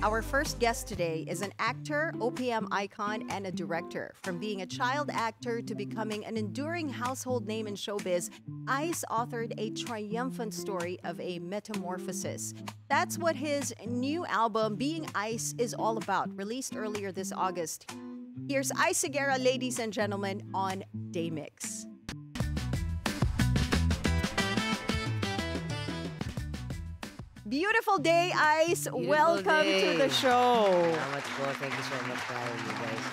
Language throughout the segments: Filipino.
Our first guest today is an actor, OPM icon, and a director. From being a child actor to becoming an enduring household name in showbiz, Ice authored a triumphant story of a metamorphosis. That's what his new album, Being Ice, is all about, released earlier this August. Here's Ice Sigera, ladies and gentlemen, on Daymix. Beautiful day, Ice. Welcome to the show. Salamat po. Thank you so much for having me, guys.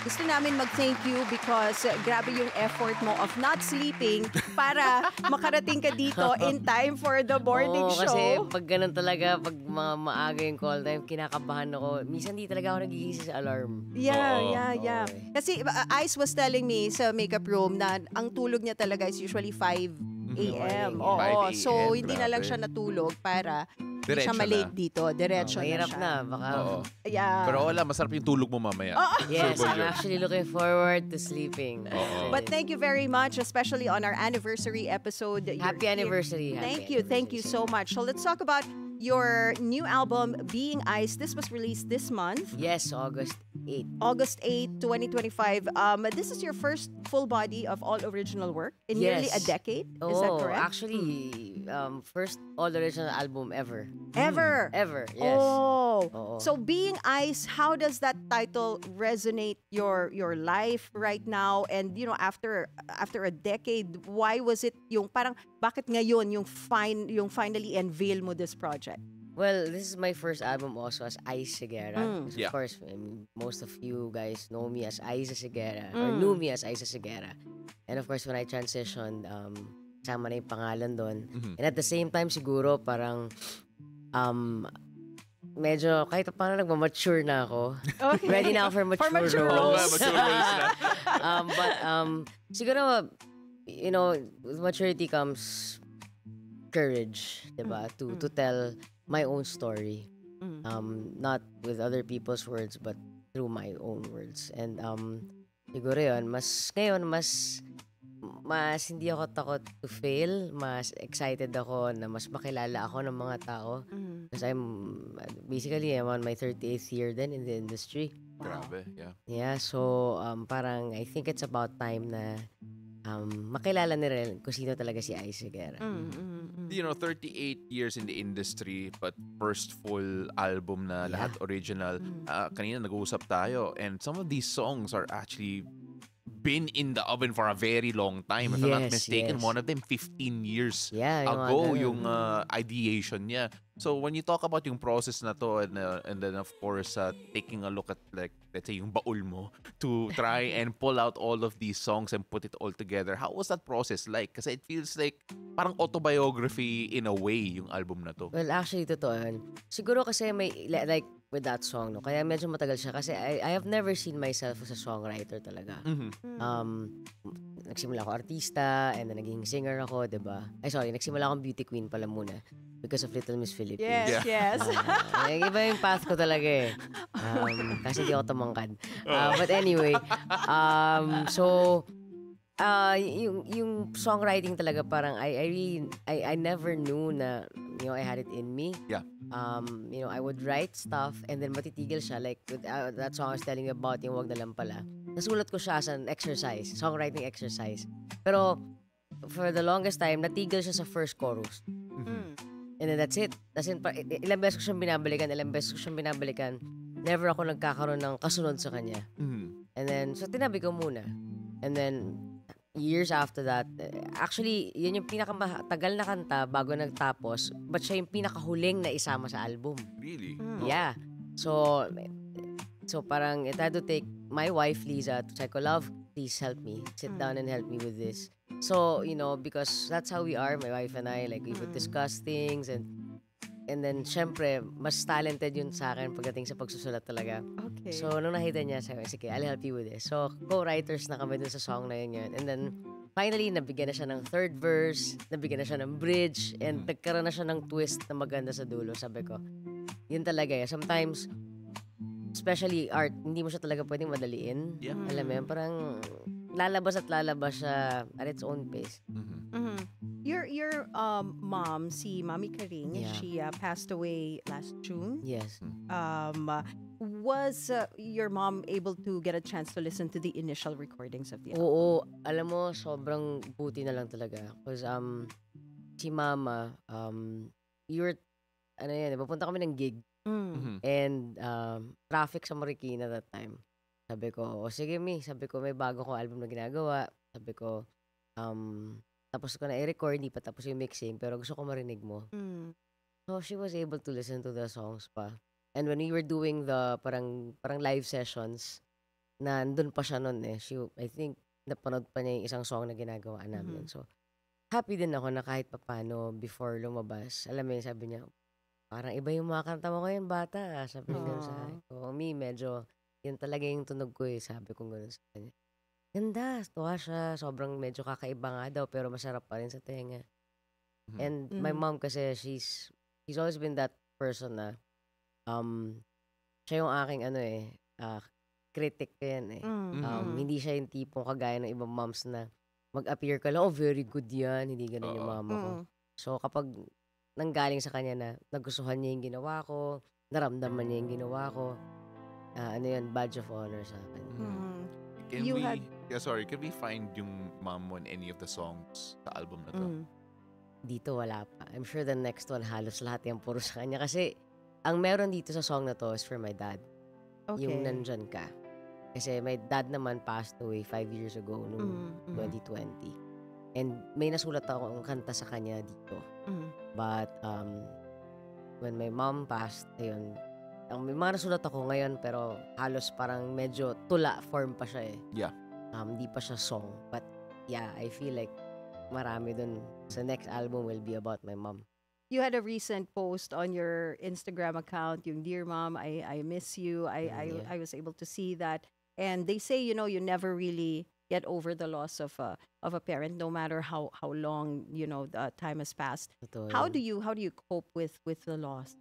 Gusto namin mag-thank you because grabe yung effort mo of not sleeping para makarating ka dito in time for the morning show. Kasi pag ganun talaga, pag maaga yung call time, kinakabahan ako. Minsan di talaga ako nagigising sa alarm. Yeah. Kasi Ice was telling me sa makeup room na ang tulog niya talaga is usually 5 a.m. Oo. 5 a.m., So, hindi na lang grabe. siya natulog para hindi Diretso siya malate na. dito. Diretso na Mahirap siya. na. Baka... Oo. Yeah. Pero wala, masarap yung tulog mo mamaya. Yes, Super I'm yun. actually looking forward to sleeping. Oo. But thank you very much, especially on our anniversary episode. You're Happy here. anniversary. Thank you so much. So let's talk about your new album, Being Ice. This was released this month, Yes, August 8. August 8, 2025. This is your first full body of all original work in nearly a Yes. decade. Is that correct? Actually, first all-original album ever. Ever. Ever, yes. Oh. Oo. So Being Ice, how does that title resonate your life right now? And you know, after a decade, why was it yung parang bakit ngayon yung finally unveil mo this project? Well, this is my first album also as Ice Sigera. Because Yeah. Of course, most of you guys know me as Ice Sigera or knew me as Ice Sigera. And of course, when I transitioned, sama na yung pangalan doon. And at the same time, siguro parang medyo kahit paano nagmamature na ako. Okay. Ready na ako for mature, mature Oo roles. nga, mature roles na. but siguro, you know, with maturity comes courage, diba? To tell my own story. Not with other people's words, but through my own words. And siguro yun, ngayon, mas hindi ako takot to fail. Mas excited ako na mas makilala ako ng mga tao. Because I'm on my 38th year then in the industry. Grabe, yeah. Yeah, so parang I think it's about time na makilala nila kung sino talaga si Ice Sigera. You know, 38 years in the industry, but first full album na lahat original. Kanina nag-uusap tayo, and some of these songs are actually been in the oven for a very long time. If I'm not Yes, mistaken, yes. one of them 15 years Yeah, yung ago, mga ganun. yung ideation niya. So when you talk about yung process na to, and then of course, taking a look at, like, let's say yung baul mo to try and pull out all of these songs and put it all together, how was that process like? Kasi it feels like parang autobiography in a way yung album na to. Well, actually, totoo yun. Siguro kasi may, like, with that song, no? Kaya medyo matagal siya kasi I have never seen myself as a songwriter talaga. Nagsimula ako artista, and then naging singer ako, diba? Nagsimula akong beauty queen pala muna because of Little Miss Philippines. Yes. Iba yung path ko talaga eh. Kasi di ako tumangkad. But anyway, yung songwriting talaga parang I never knew na, you know, I had it in me. Yeah. You know, I would write stuff and then matitigil siya, like with that song I was telling you about, yung Wag na lang pala. Nasulat ko siya as an exercise, songwriting exercise. Pero for the longest time, natigil siya sa first chorus. And then that's it. As in, ilang beses ko siyang binabalikan. Never ako nagkakaroon ng kasunod sa kanya. And then, so tinabi ko muna. And then, years after that, actually, yun yung pinakamatagal na kanta bago nagtapos, but siya yung pinakahuling na isama sa album. Really? Yeah. So parang it had to take my wife, Liza, to say, love, please help me. Sit down and help me with this. So, you know, because that's how we are, my wife and I, like, we would discuss things, and then, syempre, mas talented yun sa akin pagdating sa pagsusulat talaga. Okay. So, nung nakita niya, sabi, sige, I'll help you with this. So, co-writers na kami dun sa song na yun. And then, finally, nabigyan na siya ng third verse, nabigyan na siya ng bridge, and nagkaroon na siya ng twist na maganda sa dulo. Sabi ko, yun talaga eh. Sometimes, especially art, hindi mo siya talaga pwedeng madaliin. Yeah. Alam mo yun, parang lalabas siya at its own pace. your mom, si Mami Karing, Yeah. she passed away last June. Yes. Was your mom able to get a chance to listen to the initial recordings of the album? Oo, alam mo, sobrang buti na lang talaga. Because, si mama, you're, ano yan, papunta kami ng gig. Mhm. And, traffic sa Marikina that time. Sabi ko, o sige mi, sabi ko, may bago kong album na ginagawa. Sabi ko, tapos ko na i-record, di pa tapos yung mixing, pero gusto ko marinig mo. Mm. So, she was able to listen to the songs pa. And when we were doing the parang live sessions, nandun pa siya nun eh. I think, napanood pa niya yung isang song na ginagawa namin. So, happy din ako na kahit papano before lumabas. Alam mo yun, sabi niya, parang iba yung mga kanta mo ngayon, bata. Sabi niya ganun sa akin. So, me, medyo, yun talaga yung tunog ko eh. Sabi ko ganun sa kanya. Ganda, tuwa siya. Sobrang medyo kakaiba nga daw, pero masarap pa rin sa tenga. And my mom kasi, she's always been that person na, siya yung aking critic ko yan eh. Hindi siya yung tipong kagaya ng ibang moms na mag-appear ka lang, oh, very good yan. Hindi ganun yung mama ko. So, kapag nanggaling sa kanya na nagustuhan niya yung ginawa ko, naramdaman niya yung ginawa ko, badge of honor sa akin. Can You we, had- can we find yung mom on any of the songs sa album na to? Dito wala pa. I'm sure the next one halos lahat yan puro sa kanya. Kasi, ang meron dito sa song na to is for my dad. Okay. Yung nandyan ka. Kasi my dad naman passed away 5 years ago noong 2020. And may nasulat ako ang kanta sa kanya dito. But when my mom passed, ayun, may mga nasulat ako ngayon pero halos parang medyo tula form pa siya eh. Yeah. Di pa siya song. But yeah, I feel like marami dun. Sa next album will be about my mom. You had a recent post on your Instagram account, yung Dear Mom, I miss you. I was able to see that. And they say, you never really get over the loss of a parent, no matter how long, the time has passed. Totoo How yun. do you cope with the loss?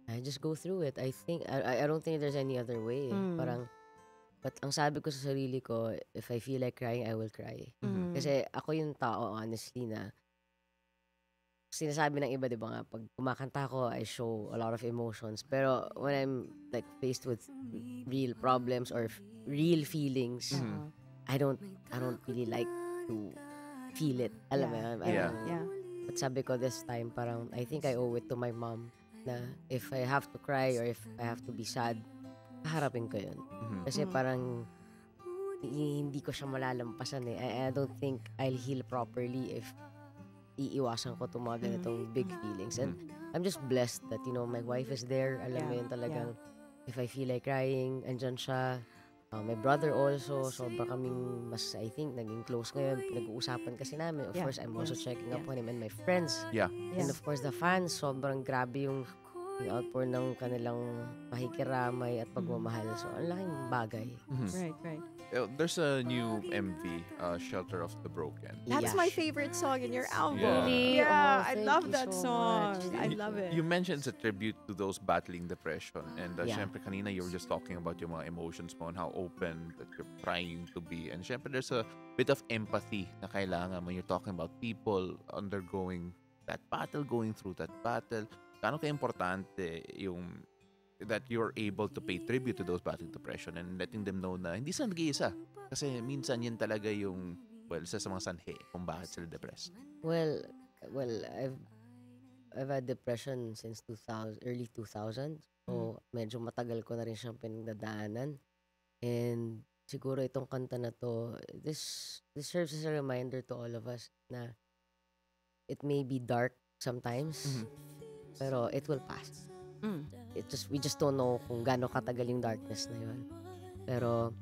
I just go through it. I think, I don't think there's any other way. Parang, but ang sabi ko sa sarili ko, if I feel like crying, I will cry. Kasi ako yung tao, honestly, na sinasabi ng iba, di ba nga, pag kumakanta ko, I show a lot of emotions. Pero when I'm like faced with real problems or real feelings, I don't really like to feel it. Alam mo yun? Yeah. Yeah. But sabi ko this time, parang I think I owe it to my mom na if I have to cry or if I have to be sad, haharapin ko yun. Kasi parang hindi ko siya malalampasan eh. I don't think I'll heal properly if iiwasan ko itong mga ganitong big feelings. And I'm just blessed that, my wife is there. Alam mo yun talagang, if I feel like crying, andyan siya. My brother also, sobra kaming mas, I think, naging close ngayon. Nag-uusapan kasi namin. Of course, I'm also checking up on him and my friends. Yeah. And of course, the fans, sobrang grabe yung outpour ng kanilang pakikiramay at pagmamahal. So, ang laking bagay. Right. There's a new MV, Shelter of the Broken. That's Yeah. my favorite song in your album. Yeah. Really? Yeah, Oh, I thank love you that so song. much. I love it. You mentioned it's a tribute to those battling depression. And Yeah. syempre kanina you were just talking about yung mga emotions mo and how open that you're trying to be. And syempre there's a bit of empathy na kailangan when you're talking about people undergoing that battle, going through that battle. Gaano ka-importante yung that you're able to pay tribute to those battling depression and letting them know na hindi sila nag-iisa. Kasi minsan yun talaga yung, isa sa mga sanhi kung bakit sila depressed. Well, I've had depression since early 2000. So, medyo matagal ko na rin siyang pinagdadaanan. And siguro itong kanta na to, this serves as a reminder to all of us na it may be dark sometimes, pero it will pass. We just don't know kung gaano katagal yung darkness na yun. Pero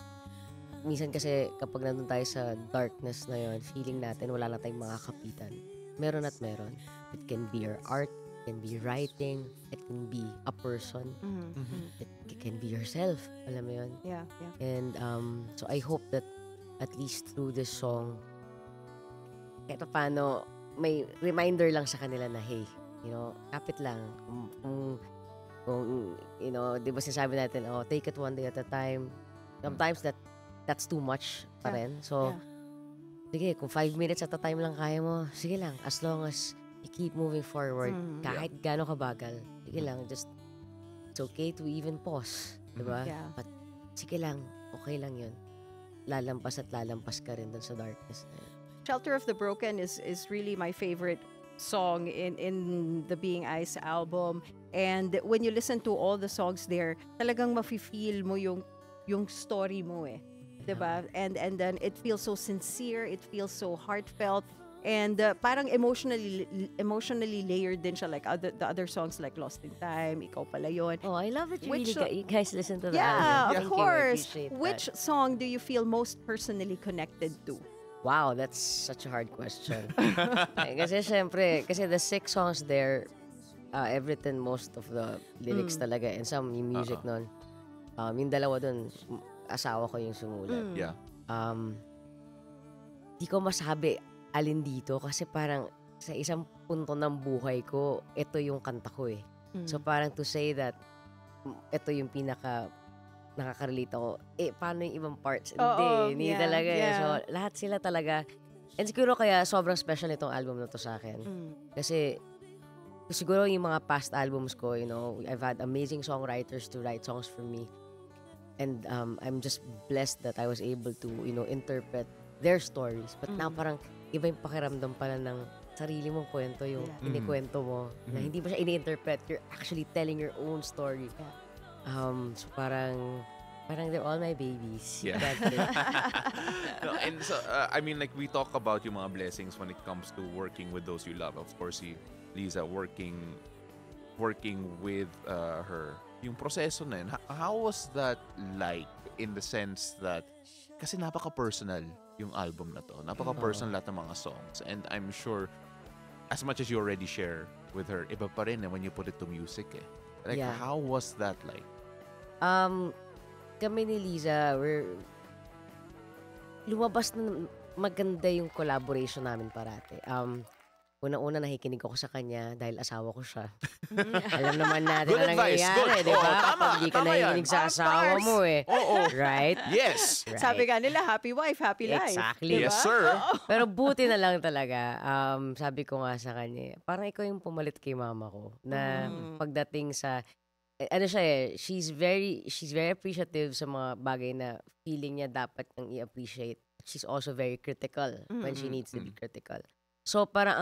minsan kasi kapag nandun tayo sa darkness na yun, feeling natin wala na tayong makakapitan. Meron at meron. It can be your art, it can be writing, it can be a person, it can be yourself. Alam mo yun? Yeah. And so I hope that at least through this song, kahit paano, may reminder lang sa kanila na, hey, kapit lang. Kung di ba sinasabi natin, take it one day at a time. Sometimes that's too much pa rin. So, sige, kung 5 minutes at a time lang kaya mo, sige lang. As long as you keep moving forward. Mm. Kahit gaano kabagal. Sige lang, just, it's okay to even pause. Diba? Yeah. But, sige lang, okay lang yun. Lalampas at lalampas ka rin dun sa darkness na yun. Shelter of the Broken is really my favorite song in the Being Ice album. And when you listen to all the songs there, talagang mafe-feel mo yung story mo eh. Diba? And then it feels so sincere, it feels so heartfelt, and parang emotionally layered din siya, like the other songs like Lost in Time, Ikaw Pala Yun. Oh, I love it. Which You guys listen to the Yeah, album. of Thank you, I course. appreciate that. Which song do you feel most personally connected to? Wow, that's such a hard question. Kasi syempre, kasi the 6 songs there, I've written most of the lyrics talaga and some yung music nun. Yung dalawa dun, asawa ko yung sumulat. Yeah. Di ko masabi alin dito kasi parang sa isang punto ng buhay ko, ito yung kanta ko eh. So parang to say that ito yung pinaka nakaka-relate ako, paano yung ibang parts? Hindi talaga. yeah. So, lahat sila talaga. And siguro kaya sobrang special itong album na to sa akin. Kasi, siguro yung mga past albums ko, you know, I've had amazing songwriters to write songs for me. And I'm just blessed that I was able to, you know, interpret their stories. But now parang iba yung pakiramdam pala ng sarili mong kwento, yung inikwento mo. Na hindi mo siya ini-interpret. You're actually telling your own story. So parang they're all my babies. Yeah. That's it. No, and so, I mean, like, we talk about yung mga blessings when it comes to working with those you love. Of course, si Liza working with her. Yung proseso na yun, how was that like in the sense that, kasi napaka-personal yung album na to. Napaka-personal lahat ng mga songs. And I'm sure, as much as you already share with her, iba pa rin when you put it to music eh. Like, Yeah. how was that like? Kami ni Liza, lumabas na maganda yung collaboration namin parati. Una-una nakikinig ako sa kanya dahil asawa ko siya. Alam naman natin Good na advice, nangyayari, good. di ba? Oo, tama, Kapag hindi ka tama nakikinig yan. sa asawa mo eh. Oo. Right? Yes! Right. Sabi nga nila, happy wife, happy life. Exactly. Yes, sir. Pero buti na lang talaga. Sabi ko nga sa kanya, parang ikaw yung pumalit kay mama ko. Na pagdating sa, ano siya eh, she's very appreciative sa mga bagay na feeling niya dapat niyang i-appreciate. She's also very critical when she needs to be critical. So parang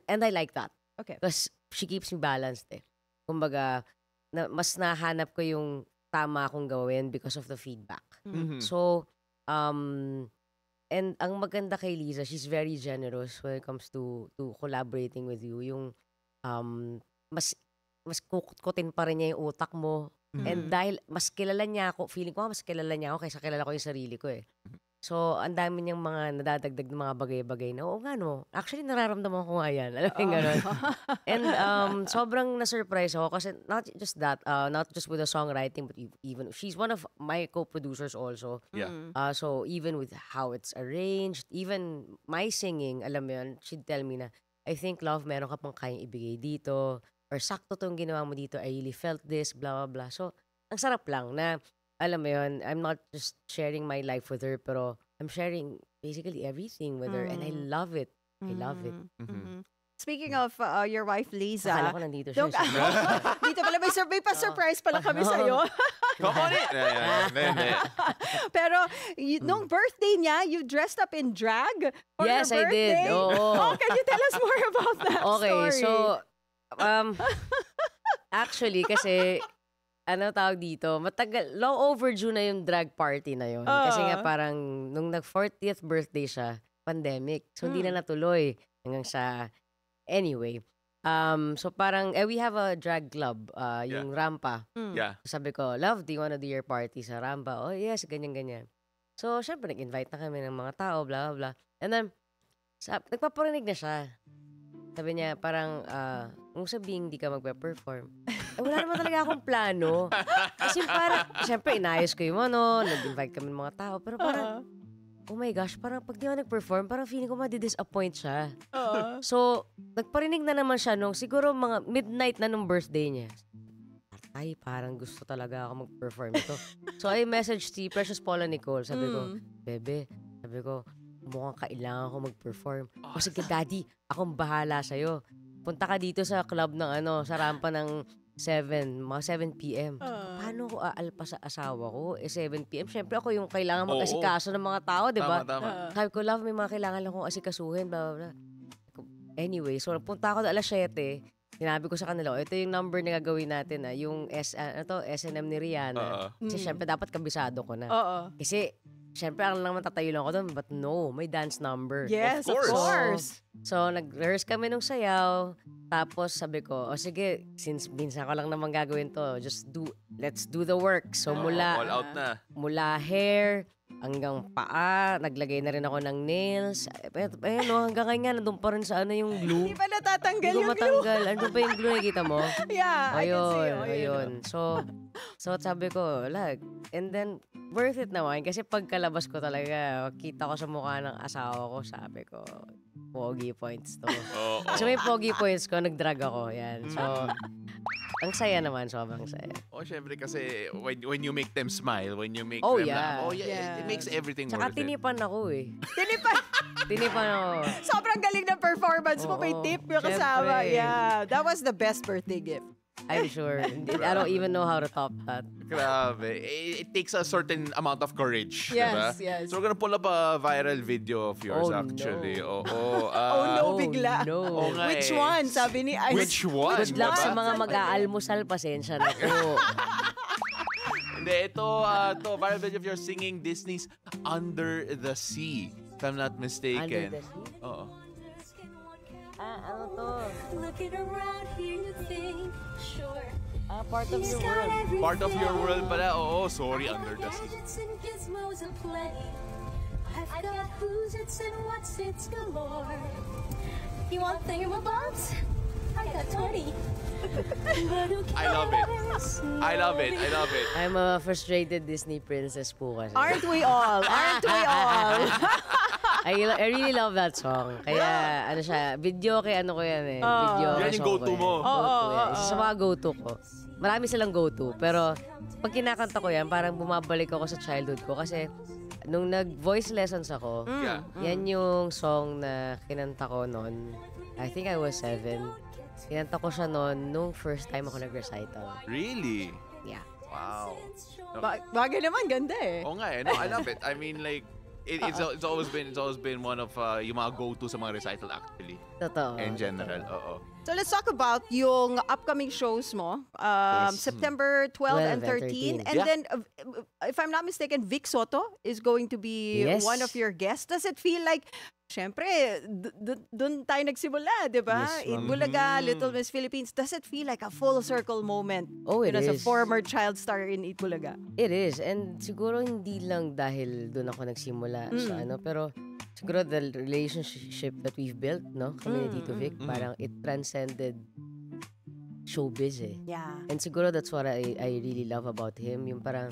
and I like that. Okay. Because she keeps me balanced eh. Kumbaga, mas nahanap ko yung tama akong gawin because of the feedback. Mhm. So, and ang maganda kay Liza, she's very generous when it comes to collaborating with you. Yung mas kukutkutin pa rin niya yung utak mo. And dahil mas kilala niya ako, feeling ko mas kilala niya ako kaysa kilala ko yung sarili ko eh. So, ang dami niyang mga nadadagdag ng mga bagay-bagay na, oo nga no, actually nararamdaman ko nga yan. Alam mo yung gano'n. And sobrang na-surprise ako kasi not just that, not just with the songwriting, but even, she's one of my co-producers also. Yeah. So, even with how it's arranged, even my singing, alam mo yun, she'd tell me na, I think, love, meron ka pang kayang ibigay dito, or sakto tong ginawa mo dito, I really felt this, blah, blah, blah. So, ang sarap lang na, alam mo yun, I'm not just sharing my life with her, pero I'm sharing basically everything with her, and I love it. I love it. Speaking of your wife, Liza. Akala ko nandito siya. Dito pala, may pa-surprise pala kami sa'yo. Come on in! Hindi. Pero nung birthday niya, you dressed up in drag for Yes, her I birthday. did. Oo. Oh, can you tell us more about that Okay, story? so, actually, kasi, ano tawag dito, long overdue na yung drag party na yun. Kasi nga parang, nung nag-40th birthday siya, pandemic. So, hindi na natuloy. Hanggang sa, anyway. So, parang, we have a drag club, yung Rampa. Yeah. Sabi ko, love, do you wanna do your party sa Rampa? Oh, yes, ganyan-ganyan. So, syempre, nag-invite na kami ng mga tao, blah, blah, blah. And then, nagpaparinig na siya. Sabi niya, parang, kung sabihin di ka magpe-perform, wala naman talaga akong plano. Kasi parang, syempre, inayos ko yung nag-invite kami ng mga tao. Pero parang, oh my gosh, parang pag di ako nag-perform, parang feeling ko madi-disappoint siya. So, nagparinig na naman siya nung siguro mga midnight na nung birthday niya. Ay, parang gusto talaga ako mag-perform ito. So, I messaged si Precious Paula Nicole. Sabi ko, Bebe, sabi ko, mukhang kailangan ko mag-perform. O sige, daddy, akong bahala sa'yo. Punta ka dito sa club ng sa rampa ng 7 p.m. Paano ko aalpa sa asawa ko? 7 p.m. Siyempre ako yung kailangan mag-asikaso ng mga tao, di ba? Tama. Sabi ko, love, may mga kailangan lang kong asikasuhin, blah, blah, blah. Anyway, so punta ako alas 7. Sinabi ko sa kanila, ito yung number na gagawin natin, yung S&M ni Rihanna. Kasi syempre dapat kabisado ko na. Kasi syempre ang lang matatayo lang ako doon, but no, may dance number. Yes, of course. So nag-rehearse kami nung sayaw. Tapos sabi ko, sige, since minsan ko lang naman gagawin to, let's do the work. So all out na. Mula hair hanggang paa, naglagay na rin ako ng nails. Ayun, hanggang ngayon nandun pa rin sa yung glue. Hindi pa natatanggal Hindi ko yung glue. matanggal. Ano ba yung glue nakikita mo? Yeah, I can see. Ayun. So sabi ko, and then, worth it naman. Kasi pagkalabas ko talaga, kita ko sa mukha ng asawa ko, sabi ko, pogi points to. So may pogi points ko, nag-drag ako. Yan. So, ang saya naman, sobrang saya. Syempre kasi when you make them smile, when you make Oh, them yeah. laugh, it makes everything Tsaka worth it. tinipan ako Tinipan. Tinipan ako. Sobrang galing ng performance mo. May Oo, tip yung kasama. syempre. Yeah, that was the best birthday gift. I'm sure. I don't even know how to top that. Grabe. It takes a certain amount of courage. diba? Yes. So we're gonna pull up a viral video of yours Oh, actually. no. No, bigla. No. nga Which eh. one? Sabi ni Ice. Which one? Good luck diba? sa mga mag-aalmusal, pasensya na po. Hindi, ito viral video of yours singing Disney's Under the Sea. If I'm not mistaken. Under the sea? Oo. Ano to? Looking around here, you think, sure. Part of He's your got world. everything. Part of your world pala. Oo, sorry, Under the Sea. Gadgets and gizmos aplenty. I've got who's it's and what's it's galore. You want thingamabobs? I got 20. But who I love it. cares? I love it. I love it. I'm a frustrated Disney princess po kasi. Aren't we all? Aren't we all? I really love that song. Kaya, video kay ko yan eh. Video Yan yung song go-to ko mo. yan. Go-to yan. Isa sa mga go-to ko. Marami silang go-to. Pero, pag kinakanta ko yan, parang bumabalik ako sa childhood ko. Kasi, nung nag-voice lessons ako, Yeah. yan yung song na kinanta ko noon. I think I was 7. Kinanta ko siya noon nung first time ako nag-recital. Really? Yeah. Wow. Bagay naman, ganda eh. Oo nga eh. No, I love it. I mean like, it's always been one of yung mga go-to sa mga recital actually. Totoo. In general. Oo. So let's talk about yung upcoming shows mo. September 12 and 13. And Yeah. then, if I'm not mistaken, Vic Soto is going to be Yes. one of your guests. Does it feel like, syempre, doon tayo nagsimula, di ba? Yes, In ma'am. Bulaga, Little Miss Philippines. Does it feel like a full circle moment? Oh, it As a is. former child star in Eat Bulaga. It is. And siguro hindi lang dahil doon ako nagsimula sa pero siguro the relationship that we've built, no? Kami ni Tito Vic, parang it transcended showbiz eh. Yeah. And siguro that's what I really love about him. Yung parang,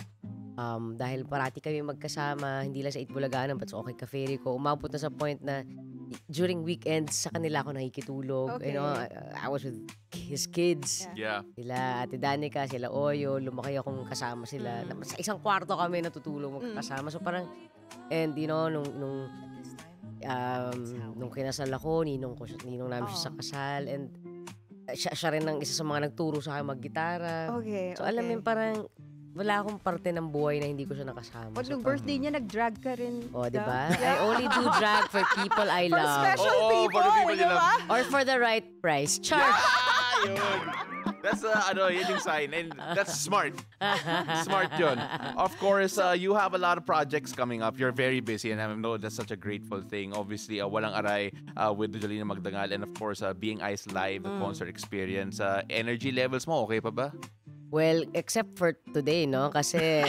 dahil parati kami magkasama, hindi lang sa Itbulaganan, but sa Okay Cafe ko, umabot na sa point na during weekends, sa kanila ako nakikitulog. Okay. You know, I was with his kids. Yeah. Sila Ate Danica, sila Oyo, lumaki akong kasama sila. Sa isang kwarto kami natutulog magkasama. So parang, and you know, nung kinasal ako, ninong namin siya sa kasal. And siya rin ang isa sa mga nagturo sa akin maggitara. Okay, So alam mo okay. yun, parang wala akong parte ng buhay na hindi ko siya nakasama. Pag So, nung birthday niya, nag-drag ka rin. oh, di daw. ba? I only do drag for people I For love. special Oo, people, for the people di you ba? love. Or for the right price. Char! Yun. That's yun yung sign. And that's smart. Smart yun. Of course, you have a lot of projects coming up. You're very busy and I know that's such a grateful thing. Obviously, Walang Aray with Jolina Magdangal and of course, Being Ice Live, the concert experience. Energy levels mo, okay pa ba? Well, except for today, no? Kasi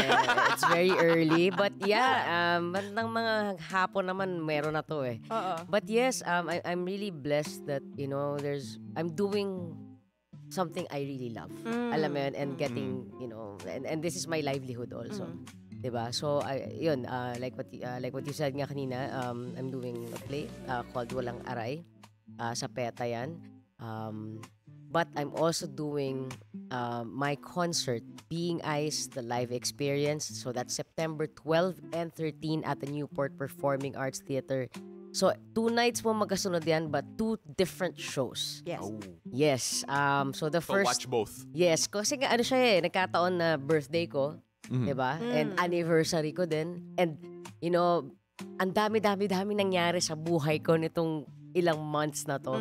it's very early. But yeah, bandang mga hapon naman meron na to eh. Oo. But yes, I'm really blessed that, you know, I'm doing something I really love. Alam mo yun, and getting, you know, and this is my livelihood also. Diba? So, yun, like what you said nga kanina, I'm doing a play called Walang Aray. Sa PETA yan. But I'm also doing my concert, Being Ice, the live experience. So that's September 12 and 13 at the Newport Performing Arts Theater. So 2 nights mo magkasunod yan, but 2 different shows. Yes. Oh. Yes. So the So first... watch both. Yes, kasi nga ano siya nagkataon na birthday ko, 'di ba? And anniversary ko din. And you know, ang dami nangyari sa buhay ko nitong ilang months na to.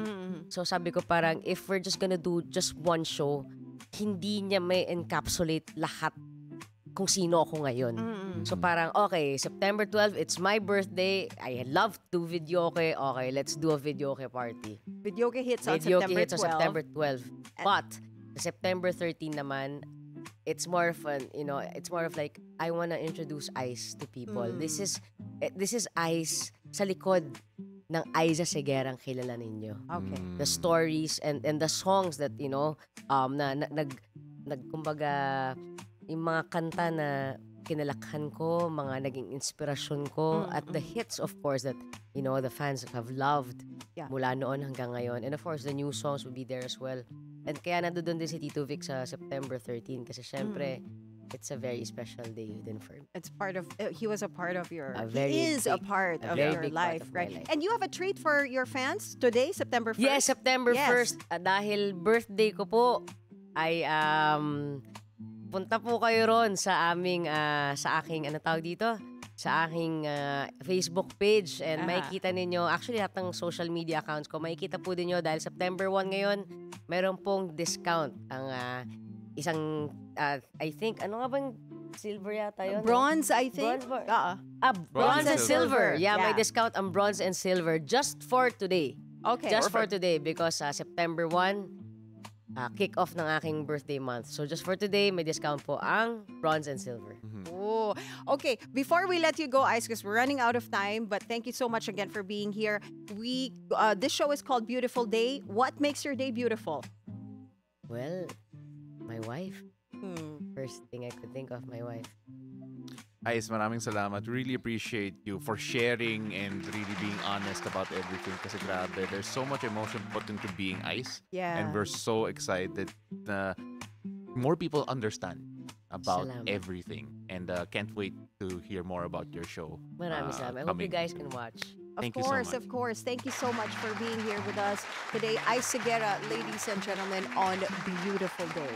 So sabi ko parang if we're just gonna do just one show, hindi niya may encapsulate lahat kung sino ako ngayon. So parang, okay, September 12, it's my birthday. I love to videoke. Okay, let's do a videoke party. Videoke hits on Videoke September 12. hits on September 12. But, September 13 naman, it's more of it's more of like, I wanna introduce Ice to people. This is Ice sa likod ng Aiza Seguera ang kilala ninyo. Okay. The stories and the songs that, kumbaga, yung mga kanta na kinalakhan ko, mga naging inspirasyon ko, at the hits, of course, that, the fans have loved mula noon hanggang ngayon. And of course, the new songs will be there as well. And kaya nandoon din si Tito Vic sa September 13 kasi syempre, it's a very special day din for me. It's part of, he was a part of your, very he is a big- part a of very your big part life, of my right? life. And you have a treat for your fans today, September 1st? Yes, September Yes. 1st. Dahil birthday ko po, ay punta po kayo ron sa aming, sa aking, ano tawag dito? Sa aking Facebook page. And makikita ninyo, actually lahat ng social media accounts ko, makikita po din nyo dahil September 1 ngayon, meron pong discount ang isang, I think, ano nga bang silver yata yun? Bronze, I think. Bronze ba? Bronze and silver. Yeah, may discount ang bronze and silver just for today. Okay. Just for today because September 1, kick-off ng aking birthday month. So just for today, may discount po ang bronze and silver. Oh, okay. Before we let you go, Ice, because we're running out of time, but thank you so much again for being here. This show is called Beautiful Day. What makes your day beautiful? Well, my wife. First thing I could think of, my wife. Ice, maraming salamat. Really appreciate you for sharing and really being honest about everything. Kasi grabe, there's so much emotion put into being Ice. Yeah. And we're so excited na more people understand about Salamat. everything. And can't wait to hear more about your show. Maraming salamat. I hope you guys can watch. Thank you so much. Of course. Thank you so much for being here with us today. Ice Seguera, ladies and gentlemen, on Beautiful Day.